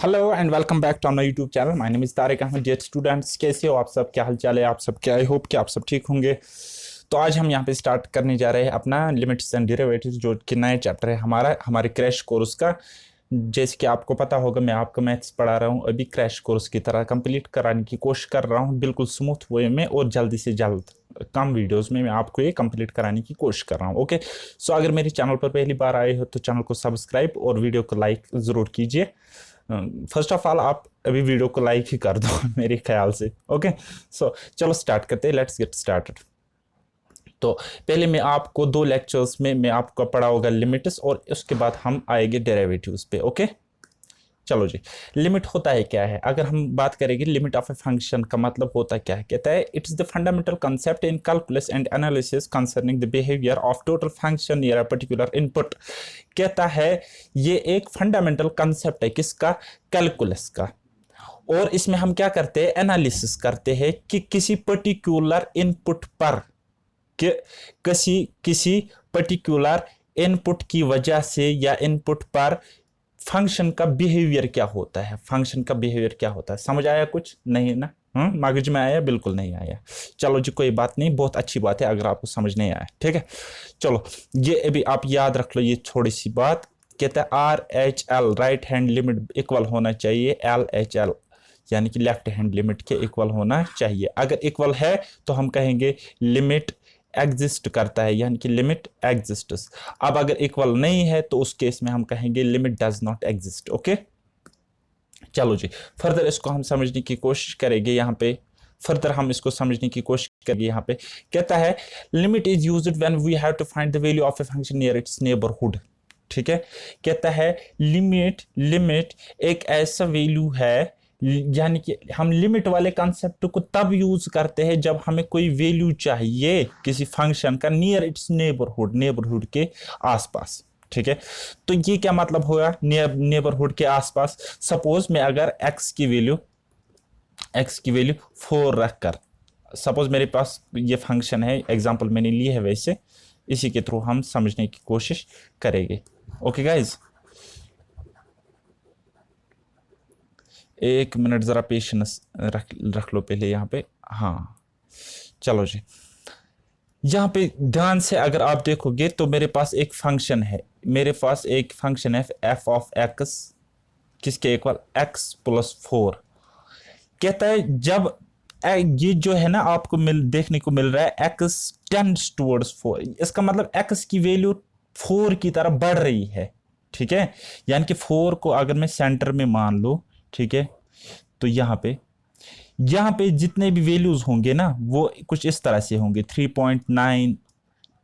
Hello and welcome back to अपना YouTube channel. My name is Tariq Ahmed. Dear students, कैसे हो आप सब? क्या हाल चाल है आप सब? क्या आई होप कि आप सब ठीक होंगे। तो आज हम यहाँ पे स्टार्ट करने जा रहे हैं अपना लिमिट्स एंड डेरिवेटिव्स, जो कि नया चैप्टर है हमारे क्रैश कोर्स का। जैसे कि आपको पता होगा, मैं आपको मैथ्स पढ़ा रहा हूँ अभी क्रैश कोर्स की तरह, कंप्लीट कराने की कोशिश कर रहा हूँ बिल्कुल स्मूथ वे में और जल्दी से जल्द कम वीडियोस में मैं आपको ये कंप्लीट कराने की कोशिश कर रहा हूँ। ओके, सो अगर मेरे चैनल पर पहली बार आए हो तो चैनल को सब्सक्राइब और वीडियो को लाइक ज़रूर कीजिए। फर्स्ट ऑफ ऑल आप अभी वीडियो को लाइक ही कर दो मेरे ख्याल से। ओके, सो चलो स्टार्ट करते हैं, लेट्स गेट स्टार्टेड। तो पहले मैं आपको दो लेक्चर्स में मैं आपको पढ़ाऊंगा लिमिट्स और उसके बाद हम आएंगे डेरिवेटिव्स पे। ओके, चलो जी। लिमिट होता है क्या है? अगर हम बात करेंगे लिमिट ऑफ ए फंक्शन का मतलब होता क्या है, कहता है it's the fundamental concept in calculus and analysis concerning the behaviour of total function near a particular input. कहता है ये एक फंडामेंटल कंसेप्ट है किसका? कैलकुलस का। और इसमें हम क्या करते हैं? एनालिसिस करते हैं कि किसी पर्टिकुलर इनपुट पर कि किसी किसी पर्टिकुलर इनपुट की वजह से या इनपुट पर फंक्शन का बिहेवियर क्या होता है। फंक्शन का बिहेवियर क्या होता है? समझ आया? कुछ नहीं ना? मगज में आया? बिल्कुल नहीं आया। चलो जी, कोई बात नहीं, बहुत अच्छी बात है अगर आपको समझ नहीं आया। ठीक है, चलो ये अभी आप याद रख लो ये थोड़ी सी बात। कहता है R H L right hand limit equal होना चाहिए एल एच एल, यानी कि लेफ्ट हैंड लिमिट के इक्वल होना चाहिए। अगर इक्वल है तो हम कहेंगे लिमिट एग्जिस्ट करता है, यानी कि लिमिट एग्जिस्ट्स। अब अगर इक्वल नहीं है तो उस केस में हम कहेंगे limit does not exist. Okay, चलो जी, फर्दर इसको हम समझने की कोशिश करेंगे। यहाँ पे फर्दर हम इसको समझने की कोशिश करेंगे। यहाँ पे कहता है limit is used when we have to find the value of a function near its neighbourhood. ठीक है, कहता है लिमिट लिमिट एक ऐसा वैल्यू है, यानी कि हम लिमिट वाले कॉन्सेप्ट को तब यूज करते हैं जब हमें कोई वैल्यू चाहिए किसी फंक्शन का नियर इट्स नेबरहुड, नेबरहुड के आसपास। ठीक है, तो ये क्या मतलब होगा नेबरहुड के आसपास? सपोज मैं अगर x की वैल्यू 4 रखकर, सपोज मेरे पास ये फंक्शन है, एग्जांपल मैंने ली है, वैसे इसी के थ्रू हम समझने की कोशिश करेंगे। ओके गाइज, एक मिनट ज़रा पेशेंस रख लो पहले यहाँ पे। हाँ चलो जी, यहाँ पे ध्यान से अगर आप देखोगे तो मेरे पास एक फंक्शन है, एफ ऑफ एक्स किसके इक्वल? X plus 4। कहता है जब ये जो है ना आपको देखने को मिल रहा है एक्स टेंड्स टुवर्ड्स 4, इसका मतलब एक्स की वैल्यू 4 की तरफ बढ़ रही है। ठीक है, यानी कि 4 को अगर मैं सेंटर में मान लो, ठीक है, तो यहाँ पे जितने भी वैल्यूज होंगे ना वो कुछ इस तरह से होंगे 3.9,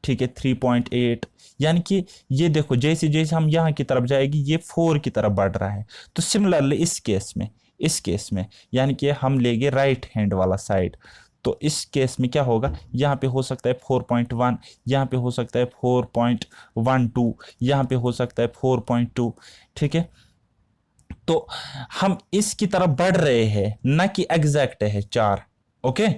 ठीक है, 3.8, यानी कि ये देखो जैसे जैसे हम यहाँ की तरफ जाएगी ये 4 की तरफ बढ़ रहा है। तो सिमिलरली इस केस में यानी कि हम लेंगे राइट हैंड वाला साइड, तो इस केस में क्या होगा? यहाँ पे हो सकता है 4.1, यहाँ पे हो सकता है 4.12, यहाँ पे हो सकता है 4.2। ठीक है, तो हम इसकी तरफ बढ़ रहे हैं, ना कि एग्जैक्ट है 4। ओके,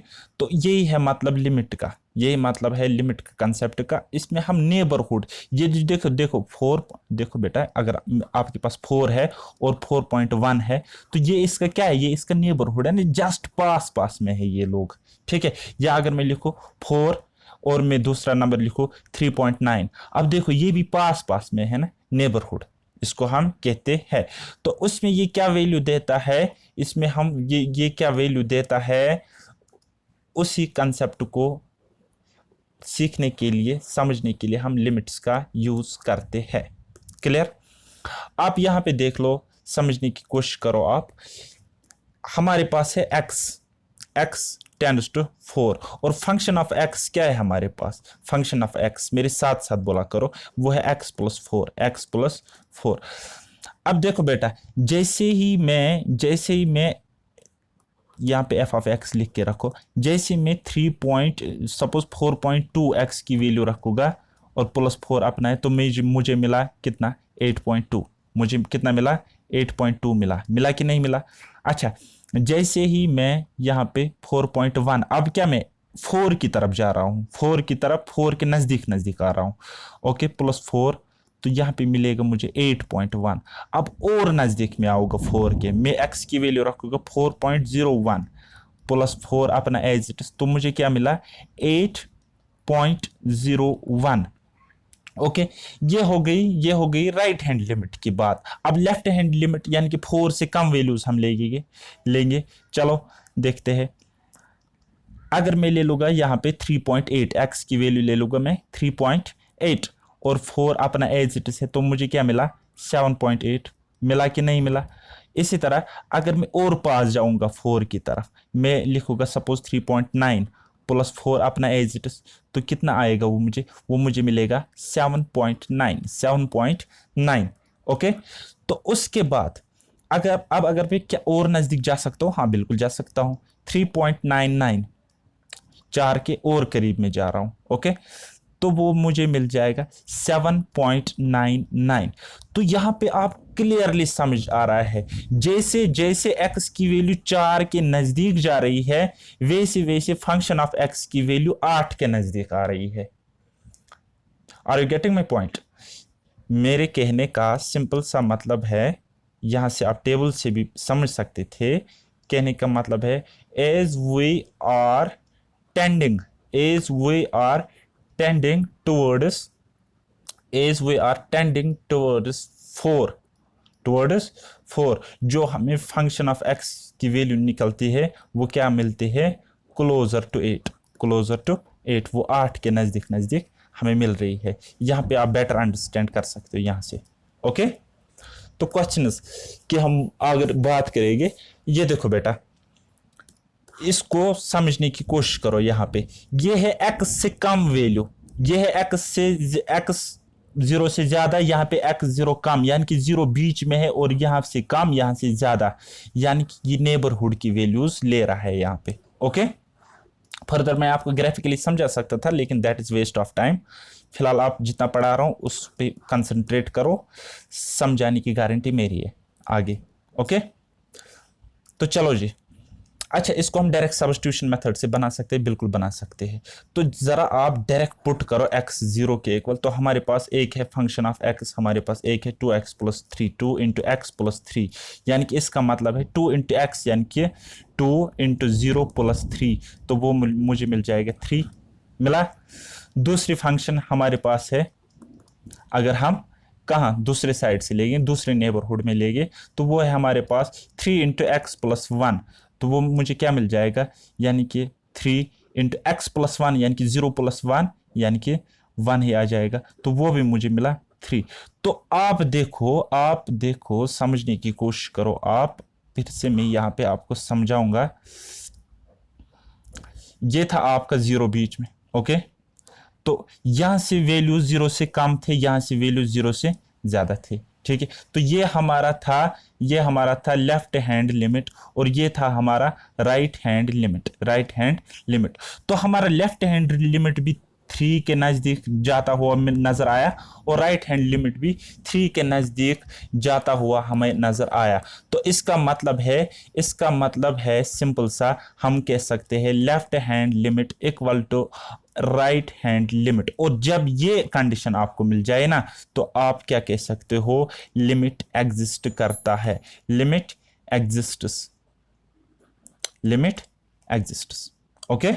तो यही है मतलब लिमिट का, यही मतलब है लिमिट का कंसेप्ट का। इसमें हम नेबरहुड, ये जो देखो 4, देखो बेटा अगर आपके पास 4 है और 4.1 है तो ये इसका क्या है? ये इसका नेबरहुड है ना, जस्ट पास में है ये लोग। ठीक है, या अगर मैं लिखूँ 4 और मैं दूसरा नंबर लिखूँ 3.9, अब देखो ये भी पास में है ना, नेबरहुड इसको हम कहते हैं। तो उसमें ये क्या वैल्यू देता है? इसमें हम ये क्या वैल्यू देता है? उसी कंसेप्ट को सीखने के लिए, समझने के लिए हम लिमिट्स का यूज करते हैं। क्लियर? आप यहां पे देख लो, समझने की कोशिश करो आप। हमारे पास है x टेंड्स टू 4 और फंक्शन ऑफ x क्या है हमारे पास? फंक्शन ऑफ x मेरे साथ साथ बोला करो, वो है x प्लस 4। अब देखो बेटा, जैसे ही मैं यहाँ पे f ऑफ x लिख के रखो, जैसे मैं सपोज 4.2x की वैल्यू रखूंगा और प्लस 4 अपना है, तो मुझे मिला कितना? 8.2। मुझे कितना मिला? 8.2 मिला कि नहीं मिला? अच्छा, जैसे ही मैं यहाँ पे 4.1, अब क्या मैं 4 की तरफ जा रहा हूँ, 4 के नज़दीक आ रहा हूँ। ओके, प्लस 4 तो यहाँ पे मिलेगा मुझे 8.1। अब और नज़दीक में आऊँगा 4 के, मैं x की वैल्यू रखूँगा 4.01 प्लस 4 अपना एज इट इज, तो मुझे क्या मिला 8.01। ओके, ये हो गई राइट हैंड लिमिट की बात। अब लेफ्ट हैंड लिमिट यानी कि 4 से कम वैल्यूज हम लेंगे। चलो देखते हैं। अगर मैं ले लूँगा यहाँ पे 3.8, x की वैल्यू ले लूँगा मैं 3.8 और 4 अपना एज इट इज है, तो मुझे क्या मिला 7.8। मिला कि नहीं मिला? इसी तरह अगर मैं और पास जाऊँगा 4 की तरफ, मैं लिखूँगा सपोज 3.9 प्लस 4 अपना एज इट इज, तो कितना आएगा वो मुझे मिलेगा 7.9। ओके, तो उसके बाद अगर मैं क्या और नज़दीक जा सकता हूँ? हाँ बिल्कुल जा सकता हूँ। 3.99 4 के और करीब में जा रहा हूँ। ओके, तो वो मुझे मिल जाएगा 7.99। तो यहाँ पे आप क्लियरली समझ आ रहा है, जैसे जैसे x की वैल्यू 4 के नज़दीक जा रही है, वैसे वैसे फंक्शन ऑफ x की वैल्यू 8 के नज़दीक आ रही है। Are you getting my point? मेरे कहने का सिंपल सा मतलब है, यहाँ से आप टेबल से भी समझ सकते थे। कहने का मतलब है as we are tending towards 4, जो हमें फंक्शन ऑफ x की वैल्यू निकलती है वो क्या मिलती है? क्लोजर टू 8, वो 8 के नज़दीक हमें मिल रही है। यहाँ पे आप बेटर अंडरस्टैंड कर सकते हो यहाँ से। ओके, तो क्वेश्चन कि हम अगर बात करेंगे, ये देखो बेटा, इसको समझने की कोशिश करो। यहाँ पे ये है x से कम वैल्यू, ये है x 0 से ज्यादा, यहाँ पे x 0 कम, यानी कि 0 बीच में है और यहाँ से कम, यहाँ से ज्यादा, यानी कि ये नेबरहुड की वैल्यूज ले रहा है यहाँ पे। ओके, फर्दर मैं आपको ग्राफिकली समझा सकता था, लेकिन that is waste of time. फिलहाल आप जितना पढ़ा रहा हूँ उस पर कंसंट्रेट करो, समझाने की गारंटी मेरी है आगे। ओके, तो चलो जी। अच्छा, इसको हम डायरेक्ट सब्स्टिट्यूशन मेथड से बना सकते हैं, बिल्कुल बना सकते हैं। तो ज़रा आप डायरेक्ट पुट करो x 0 के इक्वल, तो हमारे पास एक है फंक्शन ऑफ x, हमारे पास एक है 2x + 3, 2 × x + 3, यानी कि इसका मतलब है 2 × x यानी कि 2 × 0 + 3, तो वो मुझे मिल जाएगा 3। मिला? दूसरी फंक्शन हमारे पास है, अगर हम कहाँ दूसरे साइड से लेंगे, दूसरे नेबरहुड में लेंगे, तो वो है हमारे पास 3 × x + 1, तो वो मुझे क्या मिल जाएगा? यानी कि 3 × x + 1 यानी कि 0 + 1 यानी कि 1 ही आ जाएगा, तो वो भी मुझे मिला 3। तो आप देखो, समझने की कोशिश करो। आप फिर से मैं यहाँ पे आपको समझाऊंगा। ये था आपका 0 बीच में। ओके, तो यहाँ से वैल्यू 0 से कम थे, यहाँ से वैल्यू 0 से ज़्यादा थे। ठीक है, तो ये हमारा था लेफ्ट हैंड लिमिट और ये था हमारा राइट हैंड लिमिट। तो हमारा लेफ्ट हैंड लिमिट भी 3 के नज़दीक जाता हुआ नज़र आया और राइट हैंड लिमिट भी 3 के नज़दीक जाता हुआ हमें नज़र आया। तो इसका मतलब है सिंपल सा, हम कह सकते हैं left hand limit equal to right hand limit. और जब ये कंडीशन आपको मिल जाए ना, तो आप क्या कह सकते हो? लिमिट एग्जिस्ट करता है, लिमिट एग्जिस्ट्स। ओके,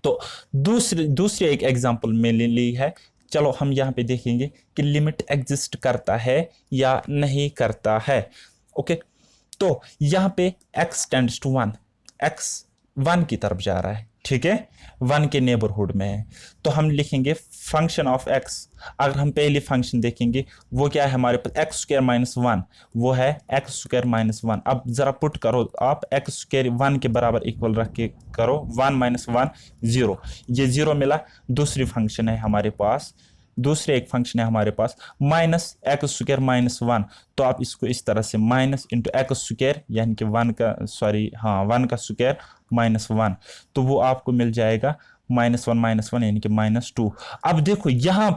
तो दूसरी एक एग्जांपल में ले ली है। चलो हम यहाँ पे देखेंगे कि लिमिट एग्जिस्ट करता है या नहीं करता है। ओके, तो यहाँ पे x टेंड्स टू 1, x 1 की तरफ जा रहा है। ठीक है, 1 के नेबरहुड में है, तो हम लिखेंगे फंक्शन ऑफ x। अगर हम पहली फंक्शन देखेंगे, वो क्या है हमारे पास? x² - 1, वो है x² - 1। अब जरा पुट करो आप, x² 1 के बराबर इक्वल रख के करो, 1 - 1 0, ये 0 मिला। दूसरी फंक्शन है हमारे पास, दूसरे एक फंक्शन है हमारे पास -x² - 1, तो आप इसको इस तरह से माइनस इंटू x² यानी कि 1 का स्क्वायर -1, तो वो आपको मिल जाएगा -1 यानी कि -2। अब देखो यहाँ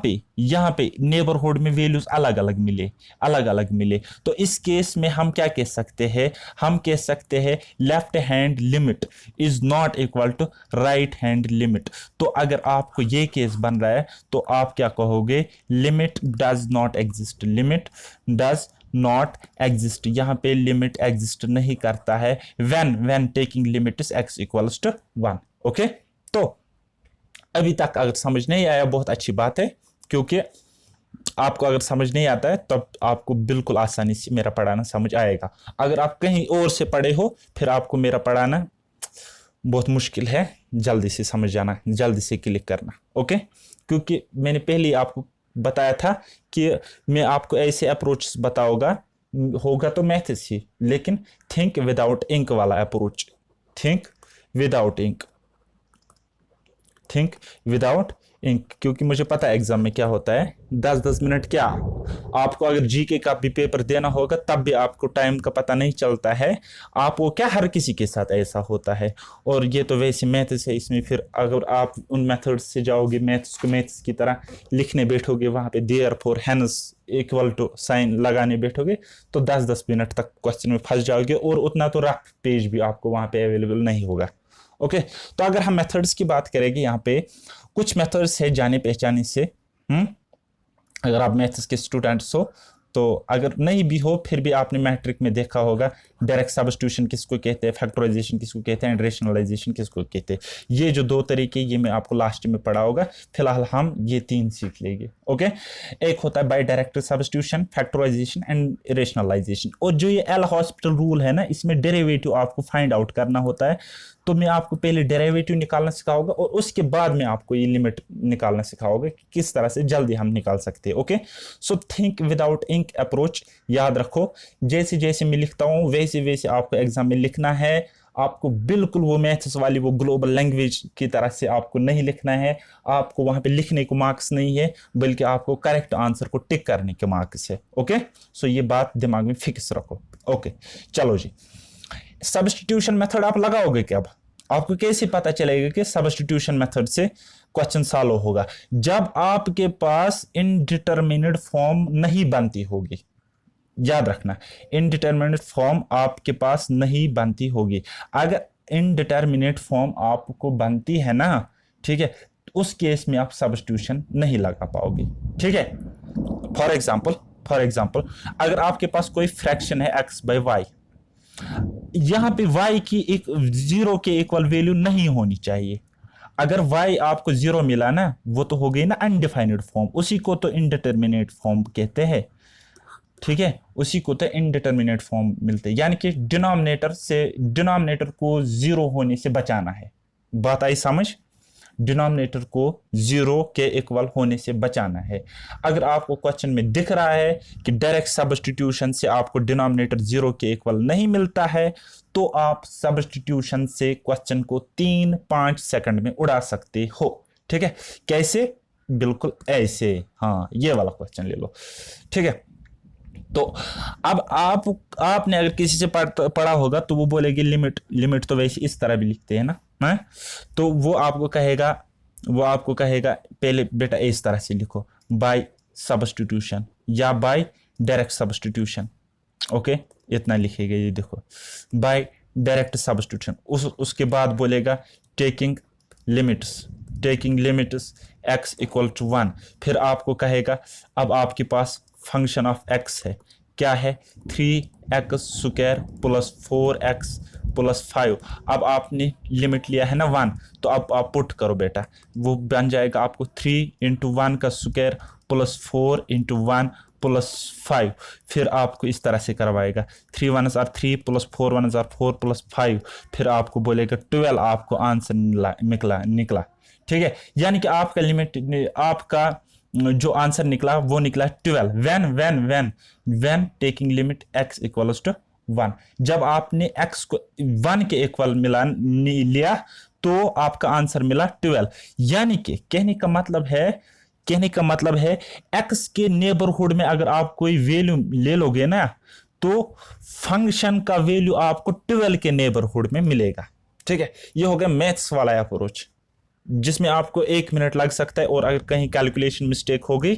पे नेबरहुड में वैल्यूज अलग अलग मिले, तो इस केस में हम क्या कह सकते हैं, हम कह सकते हैं left hand limit is not equal to right hand limit. तो अगर आपको ये केस बन रहा है तो आप क्या कहोगे, limit does not exist, limit does not exist, यहाँ पे लिमिट एग्जिस्ट नहीं करता है when taking limit is x equals to 1। Okay, तो अभी तक अगर समझ नहीं आया बहुत अच्छी बात है, क्योंकि आपको अगर समझ नहीं आता है तब आपको बिल्कुल आसानी से मेरा पढ़ाना समझ आएगा। अगर आप कहीं और से पढ़े हो फिर आपको मेरा पढ़ाना बहुत मुश्किल है, जल्दी से समझ जाना, जल्दी से क्लिक करना। ओके, क्योंकि मैंने पहले ही आपको बताया था कि मैं आपको ऐसे अप्रोच बताऊंगा, होगा तो मैथ्स ही, लेकिन थिंक विदाउट इंक वाला approach, think without ink, think without ink, क्योंकि मुझे पता है एग्जाम में क्या होता है, 10-10 मिनट क्या, आपको अगर जीके का भी पेपर देना होगा तब भी आपको टाइम का पता नहीं चलता है। आप वो क्या, हर किसी के साथ ऐसा होता है। और ये तो वैसे मैथ्स है, इसमें फिर अगर आप उन मेथड्स से जाओगे, मैथ्स को मैथ्स की तरह लिखने बैठोगे, वहाँ पे therefore hence equal to sign लगाने बैठोगे तो 10-10 मिनट तक क्वेश्चन में फंस जाओगे, और उतना तो रफ पेज भी आपको वहाँ पे अवेलेबल नहीं होगा। ओके, तो अगर हम मेथड्स की बात करेंगे, यहाँ पे कुछ मेथड्स है जाने पहचाने से। अगर आप मैथ्स के स्टूडेंट्स हो तो, अगर नहीं भी हो फिर भी आपने मैट्रिक में देखा होगा, डायरेक्ट सब्स्टिट्यूशन किसको कहते हैं, फैक्टराइजेशन किसको कहते हैं, एंड रेशनलाइजेशन किसको कहते हैं। ये जो दो तरीके, ये मैं आपको लास्ट में पढ़ा होगा, फिलहाल हम ये 3 सीख लेंगे। ओके, एक होता है by direct substitution, factorisation and rationalisation. और जो ये एल हॉस्पिटल रूल है ना, इसमें डेरिवेटिव आपको फाइंड आउट करना होता है। तो मैं आपको पहले डेरिवेटिव निकालना सिखाऊंगा और उसके बाद में आपको ये लिमिट निकालना सिखाऊंगा कि किस तरह से जल्दी हम निकाल सकते हैं। Okay, so think without ink approach याद रखो, जैसे जैसे मैं लिखता हूँ वैसे वैसे आपको एग्जाम में लिखना है। आपको बिल्कुल वो मैथ्स वाली वो ग्लोबल लैंग्वेज की तरह से आपको नहीं लिखना है, आपको वहां पे लिखने को मार्क्स नहीं है, बल्कि आपको करेक्ट आंसर को टिक करने के मार्क्स है। ओके, सो ये बात दिमाग में फिक्स रखो। ओके, चलो जी, सब्स्टिट्यूशन मेथड आप लगाओगे क्या? अब आपको कैसे पता चलेगा कि सब्स्टिट्यूशन मेथड से क्वेश्चन सॉल्व होगा? जब आपके पास इनडिटरमिनेट फॉर्म नहीं बनती होगी, याद रखना, इनडिटरमिनेट फॉर्म आपके पास नहीं बनती होगी। अगर इनडिटरमिनेट फॉर्म आपको बनती है ना, ठीक है, उस केस में आप सब्स्टिट्यूशन नहीं लगा पाओगे। ठीक है, फॉर एग्जाम्पल अगर आपके पास कोई फ्रैक्शन है x/y, यहां पे y की एक 0 के इक्वल वैल्यू नहीं होनी चाहिए। अगर y आपको 0 मिला ना, वो तो हो गई ना अनडिफाइंड फॉर्म, उसी को तो इनडिटरमिनेट फॉर्म कहते हैं। ठीक है, उसी को तो इनडिटरमिनेट फॉर्म मिलते हैं, यानी कि डिनोमिनेटर को 0 होने से बचाना है। बात आई समझ? डिनोमिनेटर को 0 के इक्वल होने से बचाना है। अगर आपको क्वेश्चन में दिख रहा है कि डायरेक्ट सब्स्टिट्यूशन से आपको डिनोमिनेटर 0 के इक्वल नहीं मिलता है, तो आप सब्स्टिट्यूशन से क्वेश्चन को 3-5 सेकंड में उड़ा सकते हो। ठीक है, कैसे? बिल्कुल ऐसे, हाँ, ये वाला क्वेश्चन ले लो। ठीक है, तो अब आपने अगर किसी से पढ़ा होगा तो वो बोलेगी लिमिट तो वैसे इस तरह भी लिखते हैं ना, है? तो वो आपको कहेगा पहले बेटा इस तरह से लिखो, बाय सब्स्टिट्यूशन या बाय डायरेक्ट सब्स्टिट्यूशन। ओके, इतना लिखेगा, ये देखो, बाय डायरेक्ट सब्स्टिट्यूशन। उसके बाद बोलेगा taking limits x equal to 1। फिर आपको कहेगा, अब आपके पास फंक्शन ऑफ x है, क्या है? 3x² plus 4x plus 5। अब आपने लिमिट लिया है ना 1, तो अब आप पुट करो बेटा, वो बन जाएगा आपको 3 × 1 का स्क्वायर प्लस 4 × 1 प्लस 5। फिर आपको इस तरह से करवाएगा, 3 1s are 3 plus 4 1s are 4 plus 5। फिर आपको बोलेगा 12, आपको आंसर निकला। ठीक है, यानी कि आपका आपका जो आंसर निकला वो निकला 12 when taking limit x equals to 1। जब आपने x को 1 के इक्वल लिया तो आपका आंसर मिला 12। यानी कि कहने का मतलब है x के नेबरहुड में अगर आप कोई वैल्यू ले लोगे ना, तो फंक्शन का वैल्यू आपको 12 के नेबरहुड में मिलेगा। ठीक है, ये हो गया मैथ्स वाला अप्रोच। जिसमें आपको 1 मिनट लग सकता है, और अगर कहीं कैलकुलेशन मिस्टेक हो गई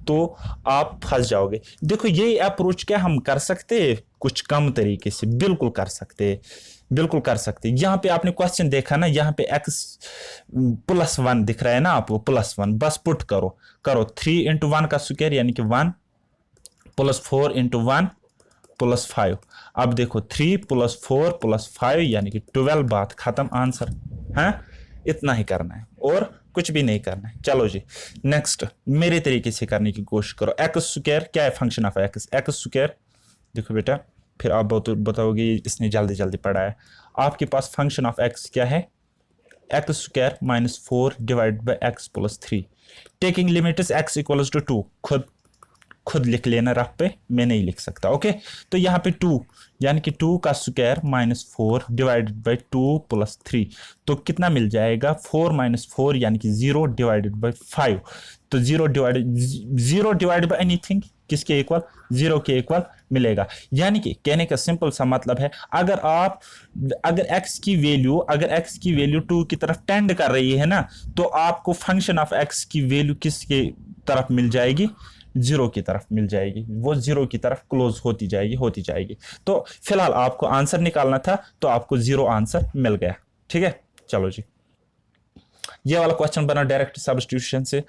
तो आप फंस जाओगे। देखो ये अप्रोच क्या हम कर सकते हैं कुछ कम तरीके से, बिल्कुल कर सकते हैं, बिल्कुल कर सकते हैं। यहाँ पे आपने क्वेश्चन देखा ना, यहाँ पे x +1 दिख रहा है ना आपको, +1, बस पुट करो करो 3 × 1 का स्क्वायर यानी कि 1 + 4 × 1 + 5। अब देखो 3 + 4 + 5 यानी कि 12, बात खत्म, आंसर है। इतना ही करना है और कुछ भी नहीं करना है। चलो जी नेक्स्ट, मेरे तरीके से करने की कोशिश करो। x² क्या है, फंक्शन ऑफ x²। देखो बेटा, फिर आप बताओगे इसने जल्दी जल्दी पढ़ा है। आपके पास फंक्शन ऑफ x क्या है, x² - 4 / x + 3, taking limit is x = 2। खुद लिख लेना रफ पे, मैं नहीं लिख सकता। ओके, तो यहाँ पे 2 यानी कि 2 का स्क्वायर -4 / 2 + 3, तो कितना मिल जाएगा, 4 - 4 यानी कि 0 / 5। तो 0 डिवाइड बाई एनीथिंग किसके इक्वल, 0 के इक्वल मिलेगा। यानी कि कहने का सिंपल सा मतलब है, अगर x की वैल्यू 2 की तरफ टेंड कर रही है ना, तो आपको फंक्शन ऑफ x की वैल्यू किसके तरफ मिल जाएगी, 0 की तरफ मिल जाएगी। वो 0 की तरफ क्लोज होती जाएगी। तो फिलहाल आपको आंसर निकालना था, तो आपको 0 आंसर मिल गया। ठीक है, चलो जी, ये वाला क्वेश्चन बना डायरेक्ट सब्स्टिट्यूशन से।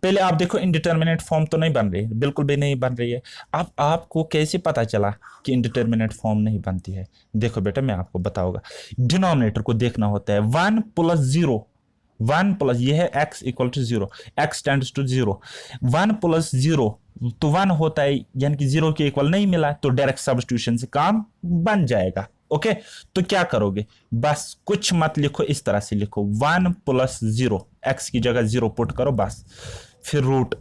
पहले आप देखो इनडिटर्मिनेट फॉर्म तो नहीं बन रही है, बिल्कुल भी नहीं बन रही है। अब आपको कैसे पता चला कि इनडिटर्मिनेट फॉर्म नहीं बनती है? देखो बेटा, मैं आपको बताऊंगा। डिनोमिनेटर को देखना होता है, 1 + 0, 1 प्लस, ये है x = 0, x टेंड्स टू 0, 1 + 0 तो 1 होता है, यानी कि 0 के इक्वल नहीं मिला, तो डायरेक्ट सब्स्टिट्यूशन से काम बन जाएगा। ओके, तो क्या करोगे, बस कुछ मत लिखो, इस तरह से लिखो 1 + 0, x की जगह 0 पुट करो बस, फिर रूट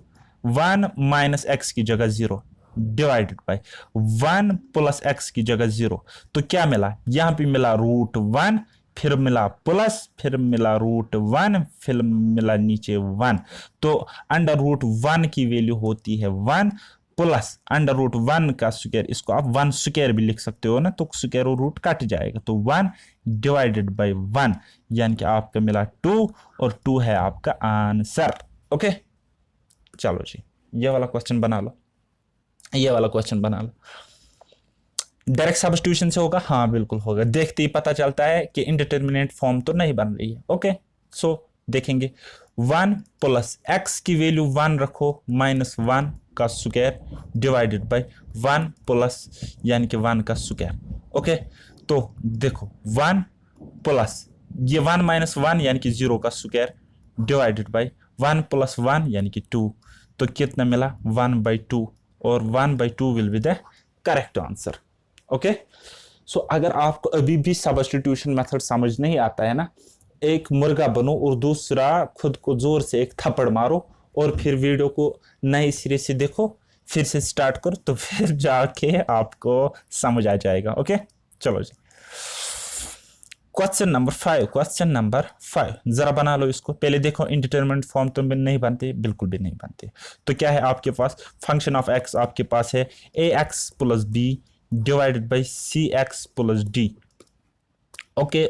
1 - x की जगह 0 डिवाइडेड बाय 1 + x की जगह 0, तो क्या मिला, यहां पे मिला √1, फिर मिला प्लस, फिर मिला √1, फिर मिला नीचे 1, तो √1 की वैल्यू होती है 1 प्लस √1 का स्क्वायर, इसको आप 1 स्क्वायर भी लिख सकते हो ना, तो स्क्वायर और रूट कट जाएगा, तो 1 डिवाइडेड बाय 1, यानी कि आपका मिला 2, और 2 है आपका आंसर। ओके, चलो जी, ये वाला क्वेश्चन बना लो, ये वाला क्वेश्चन बना लो। डायरेक्ट सब्स्टिट्यूशन से होगा, हाँ बिल्कुल होगा, देखते ही पता चलता है कि इनडिटर्मिनेट फॉर्म तो नहीं बन रही है। ओके, सो देखेंगे 1 + x की वैल्यू 1 रखो, -1 का स्क्वायर डिवाइडेड बाय 1 प्लस, यानी कि 1 का स्क्वायर। ओके, तो देखो 1 प्लस ये 1 - 1 यानी कि 0 का स्क्वायर डिवाइडेड बाय 1 + 1 यानी कि 2, तो कितना मिला 1/2, और 1/2 will be the correct answer. Okay, so अगर आपको अभी भी सब्स्टिट्यूशन मेथड समझ नहीं आता है ना, एक मुर्गा बनो और दूसरा खुद को जोर से एक थप्पड़ मारो, और फिर वीडियो को नए सिरे से देखो, फिर से स्टार्ट करो, तो फिर जाके आपको समझ आ जाएगा। ओके, चलो जी, क्वेश्चन नंबर 5 जरा बना लो इसको। पहले देखो इनडिटरमिनेट फॉर्म तो नहीं बनते, बिल्कुल भी नहीं बनते। तो क्या है आपके पास, फंक्शन ऑफ x आपके पास है ax + b divided by cx + d। Okay,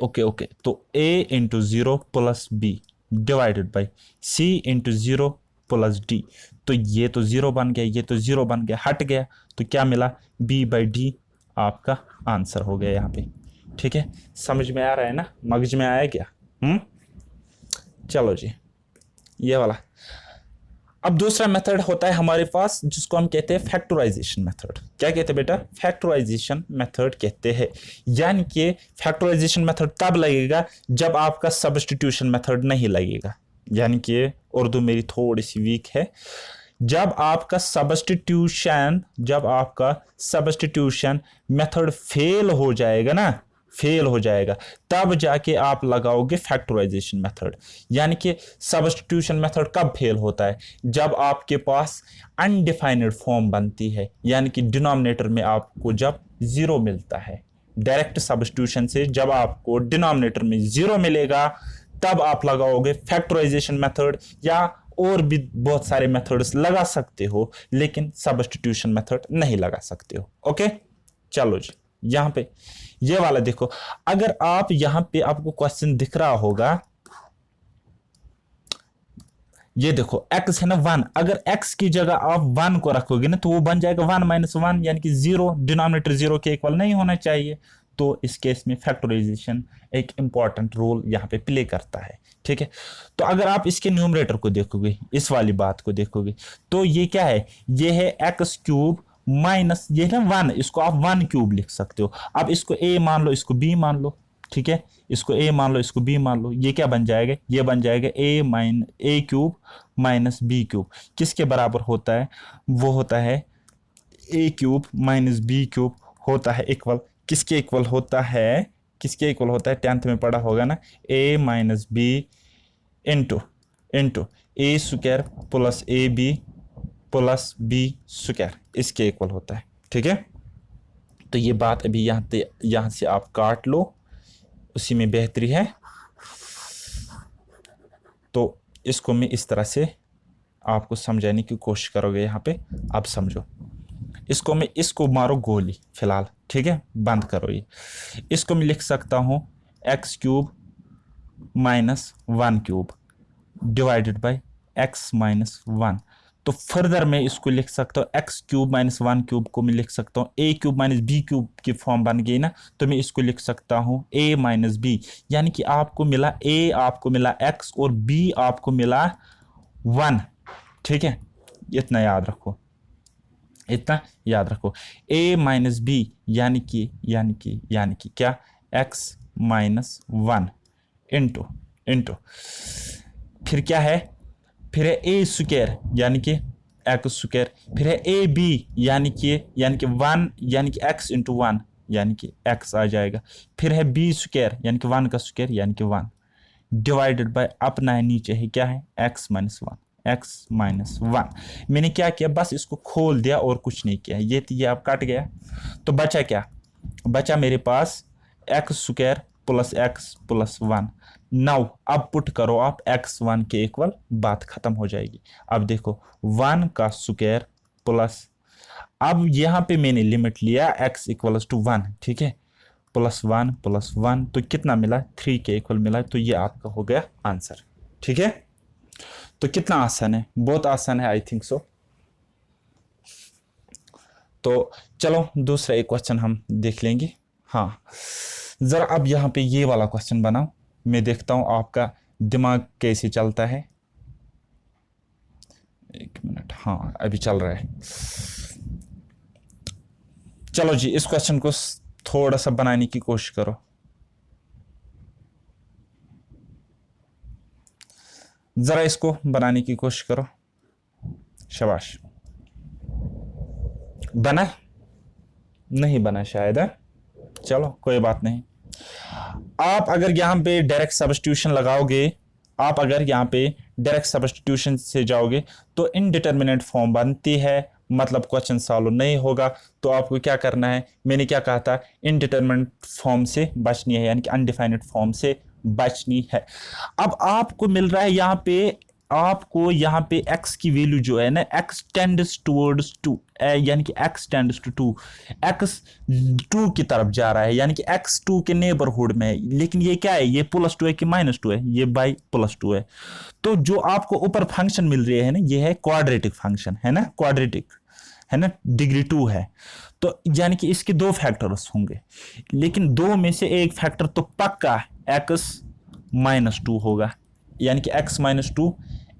तो a × 0 + b divided by c × 0 + d, तो ये तो 0 बन गया, ये तो 0 बन गया, हट गया, तो क्या मिला, b/d आपका आंसर हो गया यहाँ पे। ठीक है, समझ में आ रहा है ना, मगज में आया क्या? चलो जी, ये वाला। अब दूसरा मेथड होता है हमारे पास, जिसको हम कहते हैं फैक्टराइजेशन मेथड। क्या कहते हैं बेटा, फैक्टराइजेशन मेथड कहते हैं। यानी कि फैक्टराइजेशन मेथड तब लगेगा जब आपका सब्स्टिट्यूशन मेथड नहीं लगेगा। यानी कि उर्दू मेरी थोड़ी सी वीक है। जब आपका सब्स्टिट्यूशन मेथड फेल हो जाएगा, तब जाके आप लगाओगे फैक्टराइजेशन मेथड। यानी कि सब्स्टिट्यूशन मेथड कब फेल होता है, जब आपके पास अनडिफाइंड फॉर्म बनती है, यानी कि डिनोमिनेटर में आपको जब 0 मिलता है। डायरेक्ट सब्स्टिट्यूशन से जब आपको डिनोमिनेटर में 0 मिलेगा, तब आप लगाओगे फैक्टराइजेशन मेथड, या और भी बहुत सारे मेथड्स लगा सकते हो, लेकिन सब्स्टिट्यूशन मेथड नहीं लगा सकते हो। ओके, चलो जी, यहां पे ये वाला देखो। अगर आप यहां पे आपको क्वेश्चन दिख रहा होगा, ये देखो x है ना 1, अगर x की जगह आप 1 को रखोगे ना तो वो बन जाएगा 1 माइनस 1, यानी कि 0, डिनोमिनेटर 0 के इक्वल नहीं होना चाहिए। तो इस केस में फैक्टराइजेशन एक इंपॉर्टेंट रोल यहाँ पे प्ले करता है, ठीक है। तो अगर आप इसके न्यूमरेटर को देखोगे, इस वाली बात को देखोगे, तो ये क्या है, ये है एक्स क्यूब माइनस ये है ना 1, इसको आप 1 क्यूब लिख सकते हो। अब इसको a मान लो, इसको b मान लो, ठीक है, इसको a मान लो, इसको b मान लो, ये क्या बन जाएगा, ये बन जाएगा a cube minus b cube. किसके बराबर होता है, वो होता है a cube minus b cube, होता है इक्वल, किसके इक्वल होता है, किसके इक्वल होता है, 10th में पढ़ा होगा ना, a minus b into into A square plus A B plus B square, इसके इक्वल होता है, ठीक है। तो ये बात अभी यहाँ से आप काट लो, उसी में बेहतरी है। तो इसको मैं इस तरह से आपको समझाने की कोशिश करोगे यहाँ पे, अब समझो। इसको मैं, इसको मारो गोली फिलहाल, ठीक है, बंद करो ये। इसको मैं लिख सकता हूँ x cube minus 1 cube divided by x minus 1। तो फर्दर मैं इसको लिख सकता हूँ एक्स क्यूब माइनस 1 क्यूब को मैं लिख सकता हूँ ए क्यूब माइनस बी क्यूब की फॉर्म बन गई ना, तो मैं इसको लिख सकता हूँ ए माइनस बी, यानी कि आपको मिला ए, आपको मिला एक्स और बी आपको मिला 1, ठीक है। इतना याद रखो, इतना याद रखो, a माइनस बी यानी कि क्या, x माइनस 1 इंटू इंटू फिर क्या है, फिर है a स्क्वायर यानी कि एक्स स्क्वायर, फिर है ए बी यानी कि 1 यानी कि x इंटू 1 यानी कि x आ जाएगा, फिर है b स्क्वायर यानी कि 1 का स्क्वायर यानी कि 1 डिवाइडेड बाय अपना है नीचे है क्या है x माइनस 1, एक्स माइनस 1। मैंने क्या किया, बस इसको खोल दिया और कुछ नहीं किया, ये अब कट गया। तो बचा क्या, बचा मेरे पास X square plus x plus 1। Now अब पुट करो आप x1 के इक्वल, बात खत्म हो जाएगी। अब देखो 1 का स्क्वायर प्लस, अब यहाँ पे मैंने लिमिट लिया x इक्वल्स टू 1, ठीक है, प्लस 1 तो कितना मिला, 3 के इक्वल मिला। तो ये आपका हो गया आंसर, ठीक है। तो कितना आसान है, बहुत आसान है, आई थिंक सो। तो चलो दूसरा एक क्वेश्चन हम देख लेंगे। हाँ, जरा अब यहाँ पे ये वाला क्वेश्चन बनाओ, मैं देखता हूं आपका दिमाग कैसे चलता है। 1 मिनट, हाँ अभी चल रहा है। चलो जी, इस क्वेश्चन को थोड़ा सा बनाने की कोशिश करो। जरा इसको बनाने की कोशिश करो, शाबाश। बना, नहीं बना शायद है, चलो कोई बात नहीं। आप अगर यहाँ पे डायरेक्ट सब्स्टिट्यूशन लगाओगे, आप अगर यहाँ पे डायरेक्ट सब्स्टिट्यूशन से जाओगे तो इनडिटरमिनेट फॉर्म बनती है, मतलब क्वेश्चन सॉल्व नहीं होगा। तो आपको क्या करना है, मैंने क्या कहा था, इनडिटरमिनेट फॉर्म से बचनी है, यानी कि अनडिफाइनेड फॉर्म से बचनी है। अब आपको मिल रहा है यहाँ पे, आपको यहाँ पे x की वैल्यू जो है ना, x टेंड्स टुवर्ड्स 2, यानी कि x टेंड्स टू 2, x 2 की तरफ जा रहा है, यानी कि x 2 के नेबरहुड में है। लेकिन ये क्या है, ये +2 है कि -2 है, ये बाई +2 है। तो जो आपको ऊपर फंक्शन मिल रही है ना, ये है क्वाड्रेटिक फंक्शन, है ना, क्वाड्रेटिक है ना, डिग्री 2 है। तो यानी कि इसके 2 फैक्टर्स होंगे, लेकिन 2 में से एक फैक्टर तो पक्का x -2 होगा, यानी कि x -2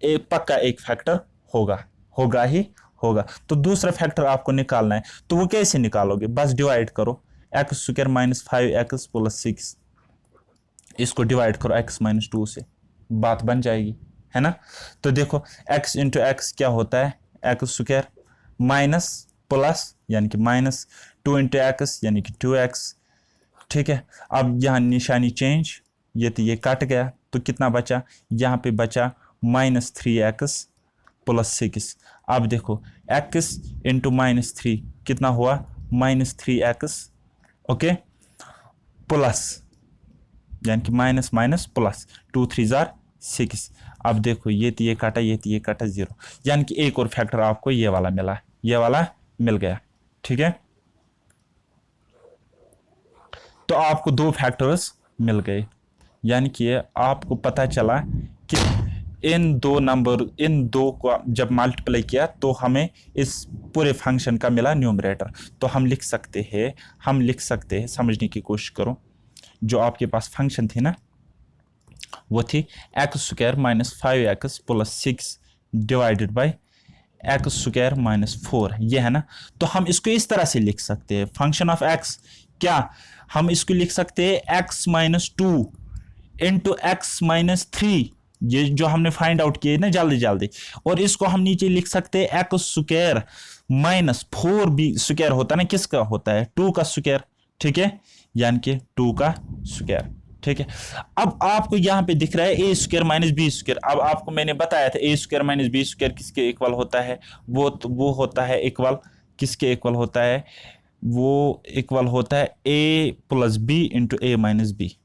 एक पक्का एक फैक्टर होगा ही होगा। तो दूसरा फैक्टर आपको निकालना है, तो वो कैसे निकालोगे, बस डिवाइड करो एक्स स्क्वायर -5x प्लस 6, इसको डिवाइड करो x -2 से, बात बन जाएगी, है ना। तो देखो x इंटू एक्स क्या होता है, एक्स स्क्वायर माइनस प्लस यानी कि -2 इंटू एक्स यानी कि 2x, ठीक है। अब यहाँ निशानी चेंज, ये तो ये कट गया, तो कितना बचा, यहाँ पे बचा -3x प्लस 6। अब देखो x इंटू -3 कितना हुआ, -3x, ओके, प्लस यानी कि माइनस माइनस प्लस 2 3 जार 6। अब देखो ये तो ये काटा, ये तो ये काटा 0, यानी कि एक और फैक्टर आपको ये वाला मिला, ये वाला मिल गया, ठीक है। तो आपको 2 फैक्टर्स मिल गए, यानी कि आपको पता चला कि इन दो को जब मल्टीप्लाई किया तो हमें इस पूरे फंक्शन का मिला न्यूमरेटर। तो हम लिख सकते हैं, समझने की कोशिश करो। जो आपके पास फंक्शन थी ना, वो थी x square minus 5x plus 6 divided by x square minus 4, ये है ना। तो हम इसको इस तरह से लिख सकते हैं, फंक्शन ऑफ एक्स क्या, हम इसको लिख सकते हैं x minus 2 into x minus 3, ये जो हमने फाइंड आउट किए ना जल्दी जल्दी। और इसको हम नीचे लिख सकते हैं एक्स स्क्वायर माइनस 4 भी स्क्वायर होता है ना, किसका होता है, 2 का स्क्वायर, ठीक है, यानी कि 2 का स्क्वायर, ठीक है। अब आपको यहाँ पे दिख रहा है ए स्क्वायर माइनस बी स्क्वायर। अब आपको मैंने बताया था ए स्क्वायर माइनस बी स्क्वायर किसके इक्वल होता है, वो होता है इक्वल, किसके इक्वल होता है, वो इक्वल होता है ए प्लस बी इंटू ए माइनस बी,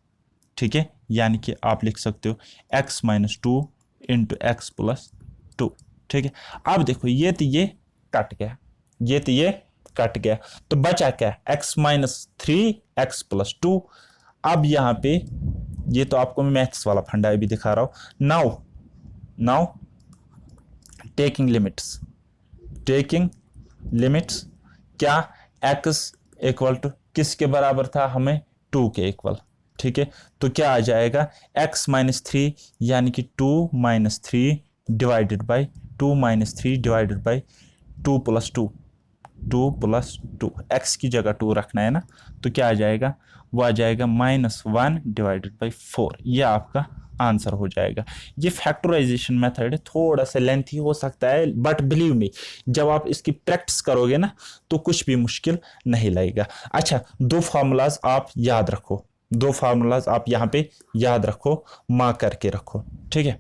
ठीक है। यानी कि आप लिख सकते हो x minus 2 into x plus 2, ठीक है। अब देखो ये तो ये कट गया, ये तो ये कट गया, तो बचा क्या, एक्स माइनस 3 एक्स प्लस 2। अब यहाँ पे ये तो आपको मैं मैथ्स वाला फंडा भी दिखा रहा हूं। नाउ टेकिंग लिमिट्स क्या, एक्स इक्वल टू किसके बराबर था, हमें 2 के इक्वल, ठीक है। तो क्या आ जाएगा x माइनस 3 यानी कि 2 minus 3 divided by 2 minus 3 divided by 2 plus 2 x की जगह 2 रखना है ना, तो क्या आ जाएगा, वो आ जाएगा -1 डिवाइडेड बाई 4। ये आपका आंसर हो जाएगा। ये फैक्टराइजेशन मेथड थोड़ा सा लेंथी हो सकता है, बट बिलीव मी जब आप इसकी प्रैक्टिस करोगे ना तो कुछ भी मुश्किल नहीं लगेगा। अच्छा, दो फार्मूलाज आप याद रखो, दो फार्मूलाज आप यहाँ पे याद रखो, मार्क करके रखो, ठीक है।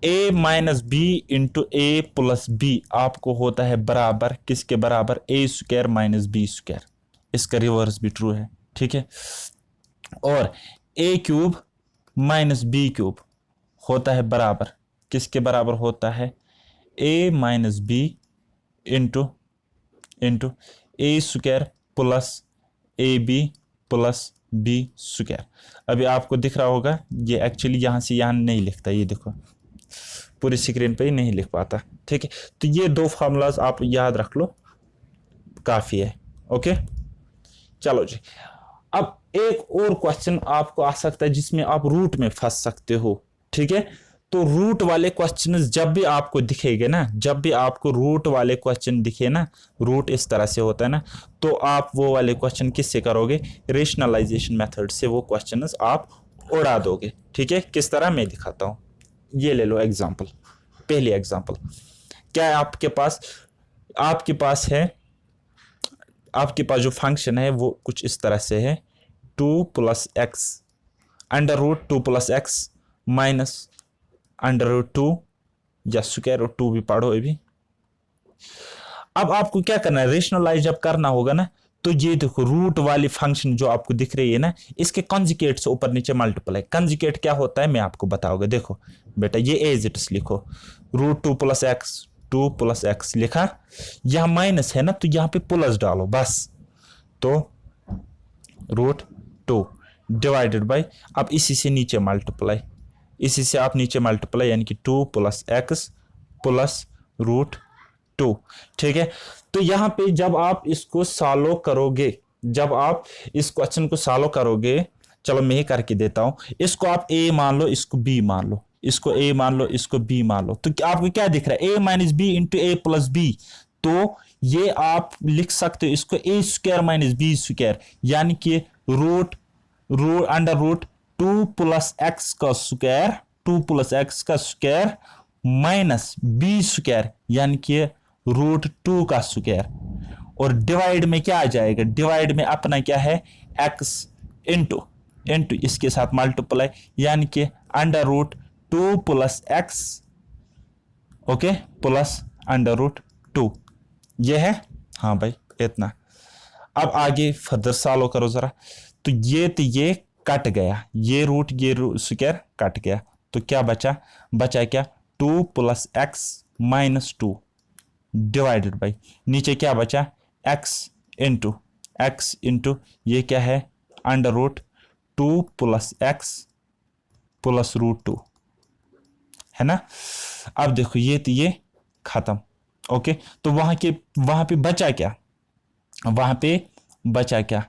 a minus B into A plus B आपको होता है बराबर किसके बराबर, A square minus B square, इसका रिवर्स भी ट्रू है, ठीक है। और A cube minus B cube होता है बराबर किसके बराबर होता है, ए minus B into A square plus A B plus B square. अभी आपको दिख रहा होगा ये एक्चुअली यहाँ से यहाँ नहीं लिखता, ये देखो पूरी स्क्रीन पे ही नहीं लिख पाता, ठीक है। तो ये दो फार्मूलाज आप याद रख लो, काफ़ी है, ओके। चलो जी, अब एक और क्वेश्चन आपको आ सकता है जिसमें आप रूट में फंस सकते हो, ठीक है। तो रूट वाले क्वेश्चन जब भी आपको दिखेंगे ना, जब भी आपको रूट वाले क्वेश्चन दिखे ना, रूट इस तरह से होता है ना, तो आप वो वाले क्वेश्चन किससे करोगे, रेशनलाइजेशन मेथड से वो क्वेश्चन आप उड़ा दोगे, ठीक है। किस तरह मैं दिखाता हूँ, ये ले लो एग्जाम्पल, पहली एग्जाम्पल क्या है, आपके पास जो फंक्शन है वो कुछ इस तरह से है, 2 plus x under root 2 plus x minus under root 2 या स्क्वायर रूट 2 भी पढ़ो ये भी। अब आपको क्या करना है, रेशनलाइज जब करना होगा ना, तो ये देखो रूट वाली फंक्शन जो आपको दिख रही है ना, इसके कंजुगेट से ऊपर नीचे मल्टीप्लाई। कंजुगेट क्या होता है मैं आपको बताऊंगा, देखो बेटा ये एज इट इज लिखो, रूट 2 प्लस एक्स लिखा, यहाँ माइनस है ना तो यहाँ पे प्लस डालो बस, तो रूट 2 डिवाइडेड बाई, अब इसी से नीचे मल्टीप्लाई, इसी से आप नीचे मल्टीप्लाई यानी कि 2 प्लस एक्स प्लस रूट 2, ठीक है। तो यहाँ पे जब आप इसको सॉल्व करोगे, जब आप इस क्वेश्चन को सॉल्व करोगे, चलो मैं ही करके देता हूँ, इसको आप ए मान लो, इसको बी मान लो, इसको ए मान लो, इसको बी मान लो, तो आपको क्या दिख रहा है, ए माइनस बी इंटू ए प्लस बी। तो ये आप लिख सकते हो इसको a square minus B square, यानी कि root under root 2 plus x का स्क्वायर माइनस बी स्क्वायर यानी कि रूट 2 का स्क्वायर। और डिवाइड में क्या आ जाएगा, डिवाइड में अपना क्या है, एक्स इंटू इसके साथ मल्टीप्लाई यानी कि under root 2 plus x, okay, plus under root 2, ये है, हाँ भाई इतना। अब आगे फर्दर सॉल्व करो जरा, तो ये कट गया, ये रूट स्क्वायर कट गया, तो क्या बचा क्या, 2 plus x minus 2 divided by नीचे क्या बचा, एक्स इंटू ये क्या है, under root 2 plus x plus root 2, है ना। अब देखो ये खत्म। ओके, तो वहां पे बचा क्या, वहां पे बचा क्या,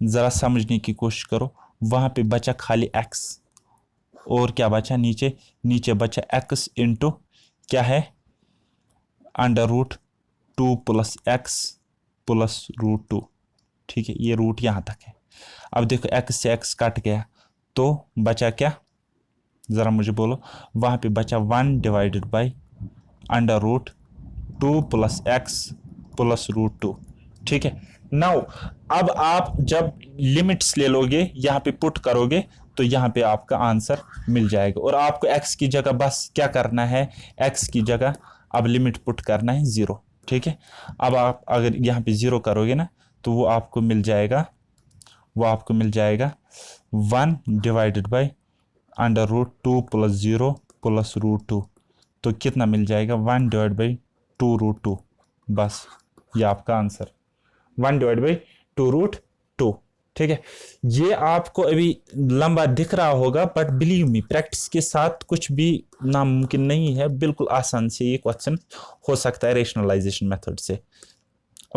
जरा समझने की कोशिश करो। वहां पे बचा खाली x, और क्या बचा नीचे, नीचे बचा x इंटू क्या है, √2 प्लस x प्लस √2। ठीक है, ये रूट यहां तक है। अब देखो x से x कट गया तो बचा क्या, जरा मुझे बोलो। वहां पे बचा 1 divided by √2 plus x plus √2। ठीक है, नाउ अब आप जब लिमिट्स ले लोगे, यहाँ पे पुट करोगे, तो यहाँ पे आपका आंसर मिल जाएगा। और आपको x की जगह बस क्या करना है, x की जगह अब लिमिट पुट करना है 0। ठीक है, अब आप अगर यहाँ पे 0 करोगे ना, तो वो आपको मिल जाएगा, 1 डिवाइडेड बाई √2 प्लस 0 प्लस √2। तो कितना मिल जाएगा, 1 डिवाइड बाई 2 √2। बस ये आपका आंसर, 1 डिवाइड बाई 2 √2। ठीक है, ये आपको अभी लंबा दिख रहा होगा, बट बिलीव मी, प्रैक्टिस के साथ कुछ भी नामुमकिन नहीं है। बिल्कुल आसान से ये क्वेश्चन हो सकता है रेशनलाइजेशन मेथड से।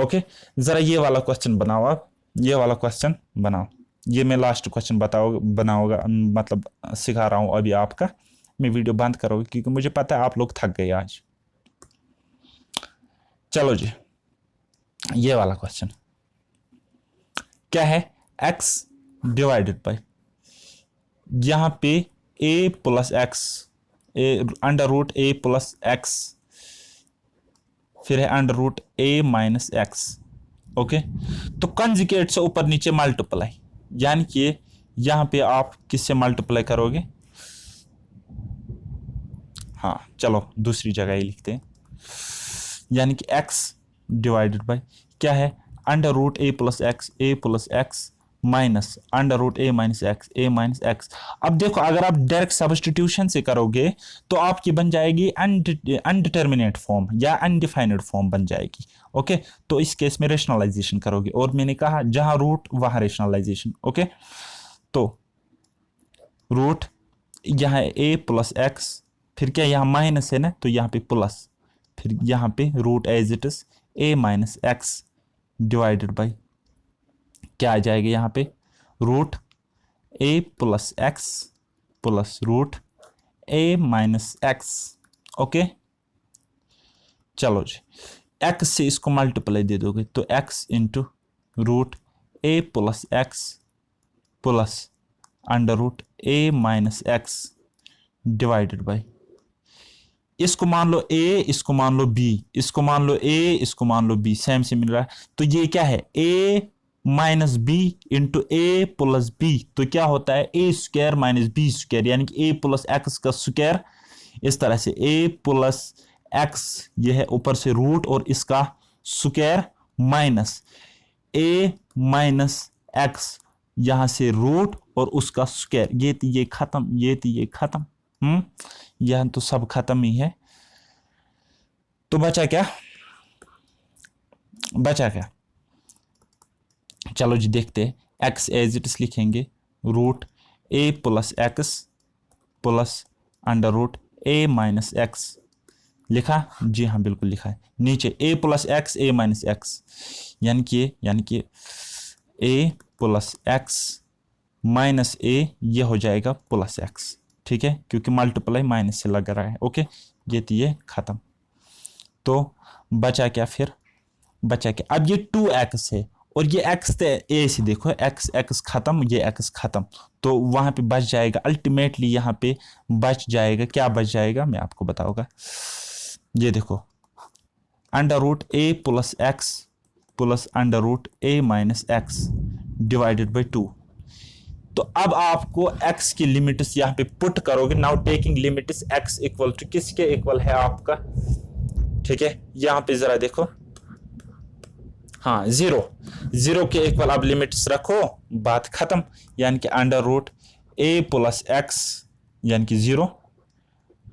ओके, जरा ये वाला क्वेश्चन बनाओ, आप ये वाला क्वेश्चन बनाओ। ये मैं लास्ट क्वेश्चन बनाऊंगा, मतलब सिखा रहा हूं अभी आपका। मैं वीडियो बंद करूंगा क्योंकि मुझे पता है आप लोग थक गए आज। चलो जी, ये वाला क्वेश्चन क्या है, x डिवाइडेड बाई, यहां पे a plus x, √a plus x, फिर है √a माइनस एक्स। ओके, तो कंजुगेट से ऊपर नीचे मल्टीप्लाई, यानी कि यहां पे आप किससे मल्टीप्लाई करोगे, हाँ चलो दूसरी जगह ही लिखते हैं, यानी कि x डिवाइडेड बाई क्या है, √a plus x minus √a minus x. अब देखो, अगर आप डायरेक्ट सब्स्टिट्यूशन से करोगे तो आपकी बन जाएगी अनडिटर्मिनेट फॉर्म या अनडिफाइनेड फॉर्म बन जाएगी। ओके, तो इस केस में रेशनलाइजेशन करोगे, और मैंने कहा जहां रूट वहां रेशनलाइजेशन। ओके, तो रूट यहाँ a प्लस एक्स, फिर क्या यहाँ माइनस है ना, तो यहाँ पे प्लस, फिर यहाँ पे root as it is a minus x divided by क्या आ जाएगा, यहाँ पे √a plus x plus √a minus x. Okay, चलो जी, x से इसको मल्टीप्लाई दे दोगे तो x into √a plus x plus √a minus x divided by, इसको मान लो a, इसको मान लो b, इसको मान लो a, इसको मान लो b, सेम से मिल रहा है। तो ये क्या है, a minus B into A plus b, तो क्या होता है a square minus B square, यानी कि a प्लस एक्स का स्क्वायर। इस तरह से a प्लस एक्स, ये है ऊपर से रूट और इसका square, minus a minus x, यहां से रूट और उसका स्क्वायर। ये खत्म, ये खत्म, यह तो सब खत्म ही है। तो बचा क्या, चलो जी देखते हैं। x एज इट इज लिखेंगे, √a plus x plus √a minus x. लिखा जी, हाँ बिल्कुल लिखा है। नीचे a plus x, a minus x, यानी कि a plus x minus a, ये हो जाएगा प्लस एक्स। ठीक है, क्योंकि मल्टीप्लाई माइनस से लग रहा है। ओके, ये खत्म। तो बचा क्या, फिर बचा क्या, अब ये 2x है और ये x थे a से, देखो x खत्म, ये x खत्म, तो वहां पे बच जाएगा अल्टीमेटली, यहाँ पे बच जाएगा, क्या बच जाएगा मैं आपको बताऊंगा। ये देखो, √a plus x plus √a minus x divided by 2। तो अब आपको x की लिमिट्स यहाँ पे पुट करोगे। Now taking limits x equal to किसके इक्वल है आपका, ठीक है, यहाँ पे जरा देखो, हाँ 0 के इक्वल अब लिमिट्स रखो, बात खत्म। यानी कि √a प्लस एक्स यानी कि 0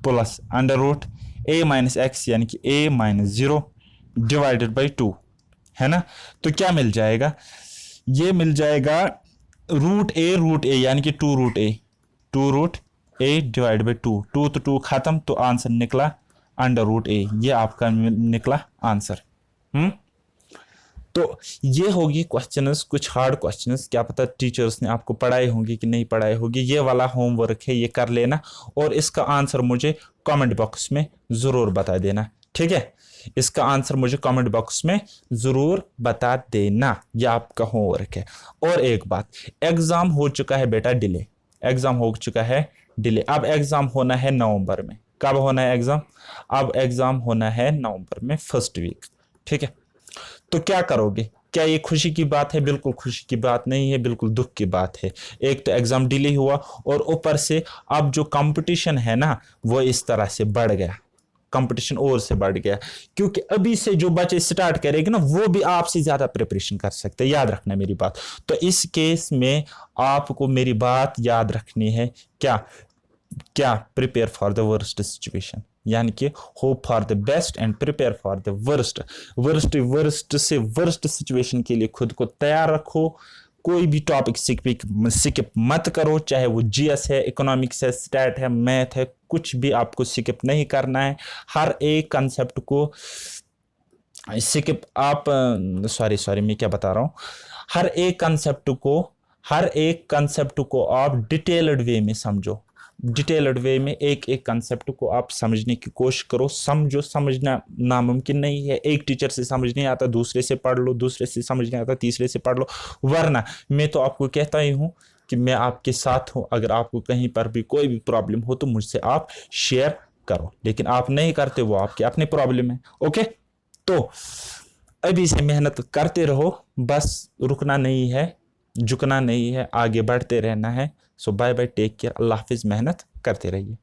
प्लस √a माइनस एक्स यानी कि a माइनस 0 डिवाइडेड बाई 2, है ना। तो क्या मिल जाएगा, ये मिल जाएगा √a यानी कि 2 √a 8/2, 2 तो 2 खत्म, तो आंसर निकला √a, ये आपका निकला आंसर। तो ये होगी क्वेश्चंस, कुछ हार्ड क्वेश्चंस, क्या पता टीचर्स ने आपको पढ़ाई होंगी कि नहीं पढ़ाई होगी। ये वाला होमवर्क है, ये कर लेना और इसका आंसर मुझे कमेंट बॉक्स में ज़रूर बता देना, ठीक है। इसका आंसर मुझे कमेंट बॉक्स में ज़रूर बता देना, ये आपका होमवर्क है। और एक बात, एग्ज़ाम हो चुका है बेटा डिले, एग्ज़ाम हो चुका है डिले। अब एग्ज़ाम होना है नवंबर में। कब होना है एग्ज़ाम? अब एग्ज़ाम होना है नवंबर में फर्स्ट वीक, ठीक है। तो क्या करोगे? क्या ये खुशी की बात है? बिल्कुल खुशी की बात नहीं है, बिल्कुल दुख की बात है। एक तो एग्जाम डिले हुआ और ऊपर से अब जो कंपटीशन है ना वो इस तरह से बढ़ गया, कंपटीशन और से बढ़ गया, क्योंकि अभी से जो बच्चे स्टार्ट करेंगे ना वो भी आपसे ज्यादा प्रिपरेशन कर सकते हैं, याद रखना मेरी बात। तो इस केस में आपको मेरी बात याद रखनी है, क्या क्या prepare for the worst situation, यानी कि hope for the best and prepare for the worst. Worst से वर्स्ट सिचुएशन के लिए खुद को तैयार रखो। कोई भी टॉपिक स्किप मत करो, चाहे वो जीएस है, इकोनॉमिक्स है, स्टैट है, मैथ है, कुछ भी आपको स्किप नहीं करना है। हर एक कंसेप्ट को स्किप आप सॉरी मैं क्या बता रहा हूँ, हर एक कंसेप्ट को आप डिटेल्ड वे में समझो, डिटेल्ड वे में एक एक कंसेप्ट को आप समझने की कोशिश करो। समझो, समझना नामुमकिन नहीं है। एक टीचर से समझ नहीं आता दूसरे से पढ़ लो, दूसरे से समझ नहीं आता तीसरे से पढ़ लो, वरना मैं तो आपको कहता ही हूँ कि मैं आपके साथ हूँ। अगर आपको कहीं पर भी कोई भी प्रॉब्लम हो तो मुझसे आप शेयर करो, लेकिन आप नहीं करते वो आपकी अपनी प्रॉब्लम है। ओके, तो अभी से मेहनत करते रहो, बस रुकना नहीं है, झुकना नहीं है, आगे बढ़ते रहना है। सो बाय बाय, टेक केयर, अल्लाह हाफिज़, मेहनत करते रहिए।